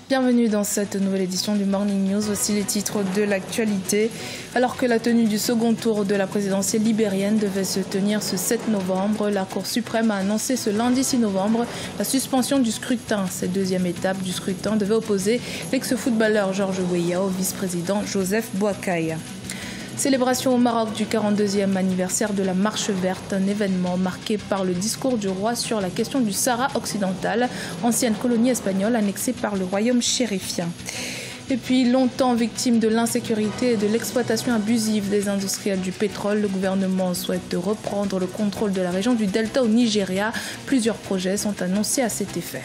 Bienvenue dans cette nouvelle édition du Morning News. Voici les titres de l'actualité. Alors que la tenue du second tour de la présidentielle libérienne devait se tenir ce 7 novembre, la Cour suprême a annoncé ce lundi 6 novembre la suspension du scrutin. Cette deuxième étape du scrutin devait opposer l'ex-footballeur Georges Weah au vice-président Joseph Boakai. Célébration au Maroc du 42e anniversaire de la Marche verte, un événement marqué par le discours du roi sur la question du Sahara occidental, ancienne colonie espagnole annexée par le royaume chérifien. Et puis, longtemps victime de l'insécurité et de l'exploitation abusive des industriels du pétrole, le gouvernement souhaite reprendre le contrôle de la région du Delta au Nigeria. Plusieurs projets sont annoncés à cet effet.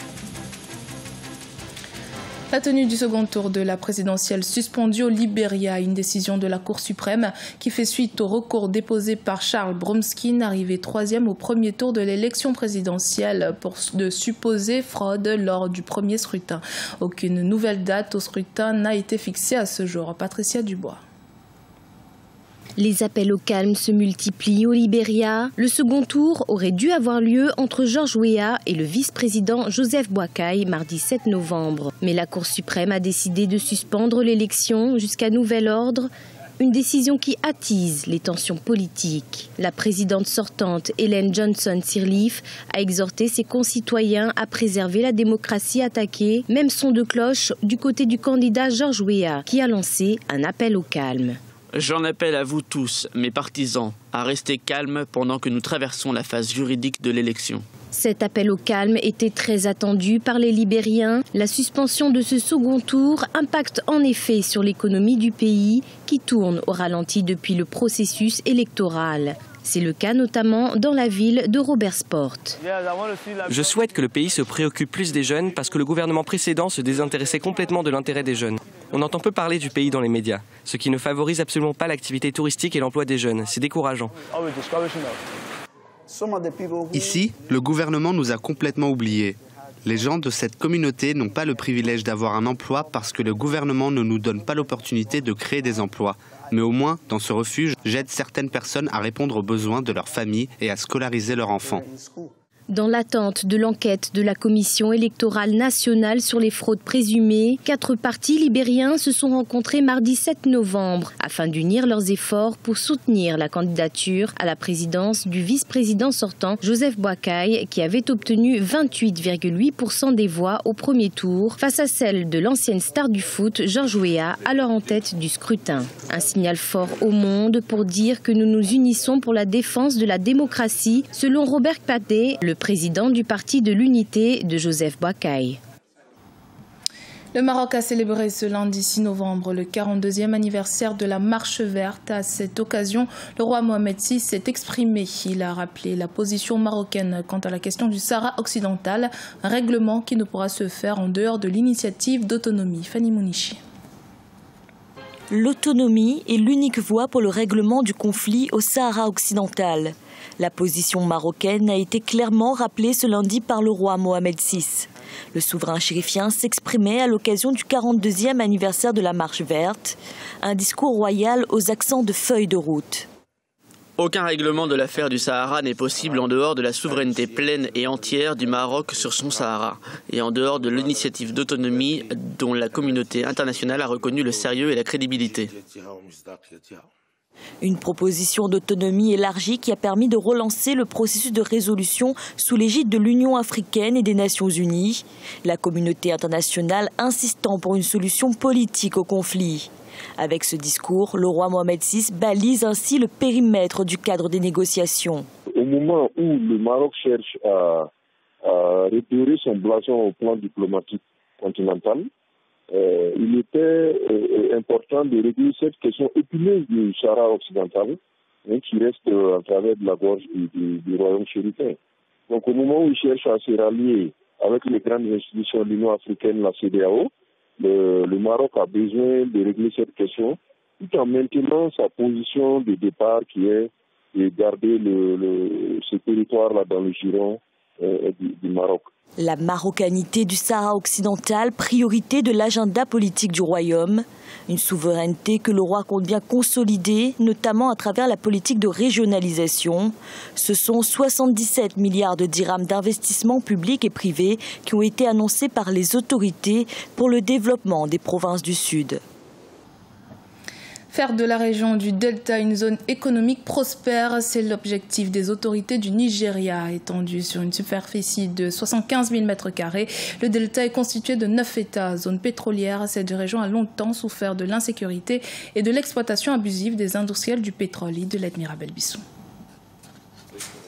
La tenue du second tour de la présidentielle suspendue au Libéria, une décision de la Cour suprême qui fait suite au recours déposé par Charles Bromskin, arrivé troisième au premier tour de l'élection présidentielle pour de supposées fraudes lors du premier scrutin. Aucune nouvelle date au scrutin n'a été fixée à ce jour. Patricia Dubois. Les appels au calme se multiplient au Libéria. Le second tour aurait dû avoir lieu entre Georges Weah et le vice-président Joseph Boakai mardi 7 novembre. Mais la Cour suprême a décidé de suspendre l'élection jusqu'à nouvel ordre. Une décision qui attise les tensions politiques. La présidente sortante, Ellen Johnson Sirleaf, a exhorté ses concitoyens à préserver la démocratie attaquée. Même son de cloche du côté du candidat Georges Weah, qui a lancé un appel au calme. J'en appelle à vous tous, mes partisans, à rester calmes pendant que nous traversons la phase juridique de l'élection. Cet appel au calme était très attendu par les Libériens. La suspension de ce second tour impacte en effet sur l'économie du pays qui tourne au ralenti depuis le processus électoral. C'est le cas notamment dans la ville de Robertsport. Je souhaite que le pays se préoccupe plus des jeunes parce que le gouvernement précédent se désintéressait complètement de l'intérêt des jeunes. On entend peu parler du pays dans les médias, ce qui ne favorise absolument pas l'activité touristique et l'emploi des jeunes. C'est décourageant. Ici, le gouvernement nous a complètement oubliés. Les gens de cette communauté n'ont pas le privilège d'avoir un emploi parce que le gouvernement ne nous donne pas l'opportunité de créer des emplois. Mais au moins, dans ce refuge, j'aide certaines personnes à répondre aux besoins de leur famille et à scolariser leurs enfants. Dans l'attente de l'enquête de la Commission électorale nationale sur les fraudes présumées, 4 partis libériens se sont rencontrés mardi 7 novembre afin d'unir leurs efforts pour soutenir la candidature à la présidence du vice-président sortant Joseph Boakai, qui avait obtenu 28,8% des voix au premier tour face à celle de l'ancienne star du foot Georges Weah, alors en tête du scrutin. Un signal fort au monde pour dire que nous nous unissons pour la défense de la démocratie, selon Robert Padé, le président du Parti de l'Unité de Joseph Boakai. Le Maroc a célébré ce lundi 6 novembre le 42e anniversaire de la Marche verte. À cette occasion, le roi Mohamed VI s'est exprimé. Il a rappelé la position marocaine quant à la question du Sahara occidental, un règlement qui ne pourra se faire en dehors de l'initiative d'autonomie. Fanny Mounichi. L'autonomie est l'unique voie pour le règlement du conflit au Sahara occidental. La position marocaine a été clairement rappelée ce lundi par le roi Mohamed VI. Le souverain chérifien s'exprimait à l'occasion du 42e anniversaire de la Marche verte, un discours royal aux accents de feuille de route. Aucun règlement de l'affaire du Sahara n'est possible en dehors de la souveraineté pleine et entière du Maroc sur son Sahara et en dehors de l'initiative d'autonomie dont la communauté internationale a reconnu le sérieux et la crédibilité. Une proposition d'autonomie élargie qui a permis de relancer le processus de résolution sous l'égide de l'Union africaine et des Nations unies, la communauté internationale insistant pour une solution politique au conflit. Avec ce discours, le roi Mohamed VI balise ainsi le périmètre du cadre des négociations. Au moment où le Maroc cherche à retirer son blason au plan diplomatique continental, il était important de régler cette question épineuse du Sahara occidental, qui reste à travers de la gorge du royaume chérifien. Donc au moment où il cherche à se rallier avec les grandes institutions de l'Union africaine, la CEDEAO, le Maroc a besoin de régler cette question tout en maintenant sa position de départ qui est de garder ce territoire-là dans le giron du Maroc. La marocanité du Sahara occidental, priorité de l'agenda politique du royaume. Une souveraineté que le roi compte bien consolider, notamment à travers la politique de régionalisation. Ce sont 77 milliards de dirhams d'investissements publics et privés qui ont été annoncés par les autorités pour le développement des provinces du Sud. Faire de la région du Delta une zone économique prospère, c'est l'objectif des autorités du Nigeria. Étendu sur une superficie de 75 000 m², le Delta est constitué de 9 États. Zone pétrolière, cette région a longtemps souffert de l'insécurité et de l'exploitation abusive des industriels du pétrole. De l'Admirable Bisson.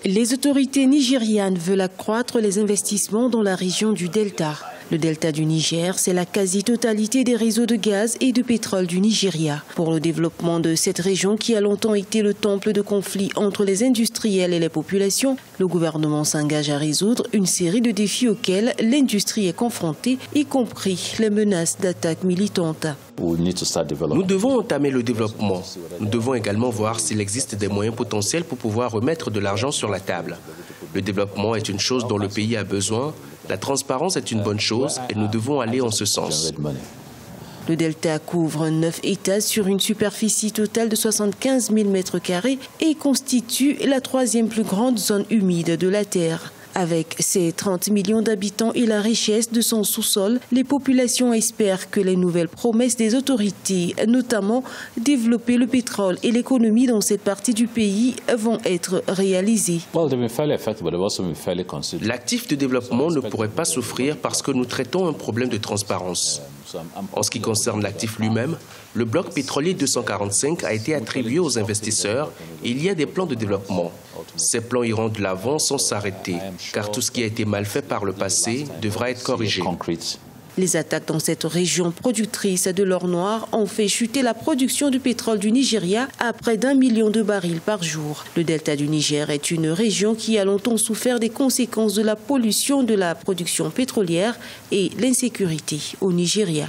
Les autorités nigérianes veulent accroître les investissements dans la région du Delta. Le delta du Niger, c'est la quasi-totalité des réseaux de gaz et de pétrole du Nigeria. Pour le développement de cette région qui a longtemps été le temple de conflits entre les industriels et les populations, le gouvernement s'engage à résoudre une série de défis auxquels l'industrie est confrontée, y compris les menaces d'attaques militantes. Nous devons entamer le développement. Nous devons également voir s'il existe des moyens potentiels pour pouvoir remettre de l'argent sur la table. Le développement est une chose dont le pays a besoin. La transparence est une bonne chose et nous devons aller en ce sens. Le delta couvre 9 États sur une superficie totale de 75 000 m² et constitue la troisième plus grande zone humide de la Terre. Avec ses 30 millions d'habitants et la richesse de son sous-sol, les populations espèrent que les nouvelles promesses des autorités, notamment développer le pétrole et l'économie dans cette partie du pays, vont être réalisées. L'actif de développement ne pourrait pas souffrir parce que nous traitons un problème de transparence. En ce qui concerne l'actif lui-même, le bloc pétrolier 245 a été attribué aux investisseurs et il y a des plans de développement. Ces plans iront de l'avant sans s'arrêter, car tout ce qui a été mal fait par le passé devra être corrigé. Les attaques dans cette région productrice de l'or noir ont fait chuter la production de pétrole du Nigeria à près d'1 million de barils par jour. Le delta du Niger est une région qui a longtemps souffert des conséquences de la pollution de la production pétrolière et l'insécurité au Nigeria.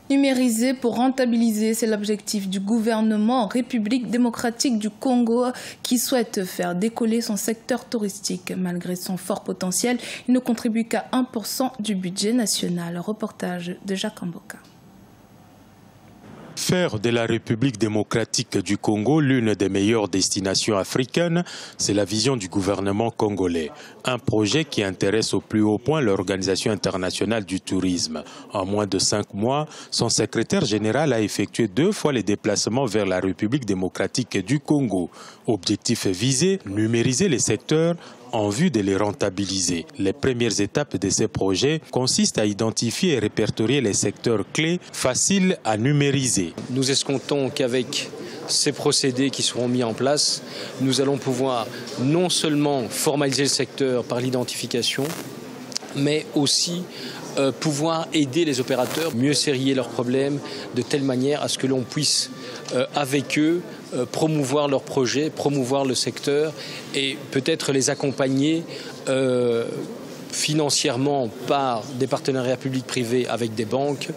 Numériser pour rentabiliser, c'est l'objectif du gouvernement en République démocratique du Congo qui souhaite faire décoller son secteur touristique. Malgré son fort potentiel, il ne contribue qu'à 1% du budget national. Reportage de Jacques Amboka. Faire de la République démocratique du Congo l'une des meilleures destinations africaines, c'est la vision du gouvernement congolais. Un projet qui intéresse au plus haut point l'Organisation internationale du tourisme. En moins de 5 mois, son secrétaire général a effectué 2 fois les déplacements vers la République démocratique du Congo. Objectif visé, numériser les secteurs en vue de les rentabiliser. Les premières étapes de ces projets consistent à identifier et répertorier les secteurs clés faciles à numériser. Nous escomptons qu'avec ces procédés qui seront mis en place, nous allons pouvoir non seulement formaliser le secteur par l'identification, mais aussi pouvoir aider les opérateurs, mieux sérier leurs problèmes de telle manière à ce que l'on puisse, avec eux, promouvoir leurs projets, promouvoir le secteur et peut-être les accompagner financièrement par des partenariats publics-privés avec des banques,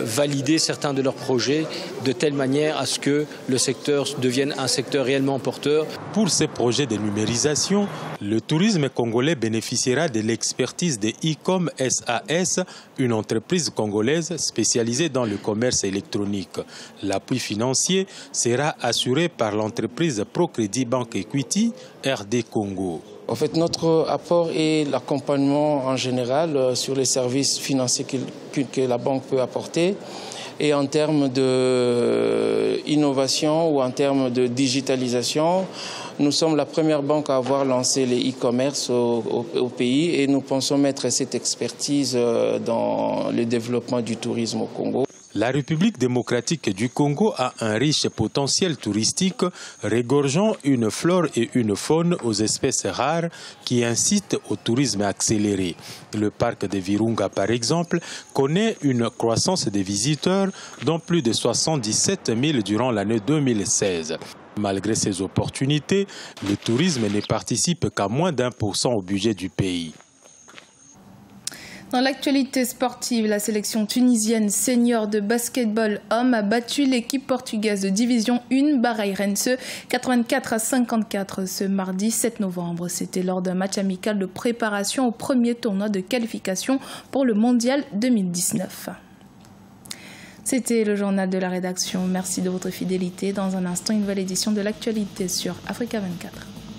valider certains de leurs projets de telle manière à ce que le secteur devienne un secteur réellement porteur. Pour ces projets de numérisation, le tourisme congolais bénéficiera de l'expertise de Ecom SAS, une entreprise congolaise spécialisée dans le commerce électronique. L'appui financier sera assuré par l'entreprise Procrédit Bank Equity RD Congo. En fait, notre apport est l'accompagnement en général sur les services financiers que la banque peut apporter. Et en termes d'innovation ou en termes de digitalisation, nous sommes la première banque à avoir lancé les e-commerce au pays et nous pensons mettre cette expertise dans le développement du tourisme au Congo. La République démocratique du Congo a un riche potentiel touristique, regorgeant une flore et une faune aux espèces rares qui incitent au tourisme accéléré. Le parc de Virunga, par exemple, connaît une croissance des visiteurs dont plus de 77 000 durant l'année 2016. Malgré ces opportunités, le tourisme ne participe qu'à moins d'1% au budget du pays. Dans l'actualité sportive, la sélection tunisienne senior de basketball homme a battu l'équipe portugaise de division 1 Barreirense 84-54 ce mardi 7 novembre. C'était lors d'un match amical de préparation au premier tournoi de qualification pour le mondial 2019. C'était le journal de la rédaction. Merci de votre fidélité. Dans un instant, une nouvelle édition de l'actualité sur Africa 24.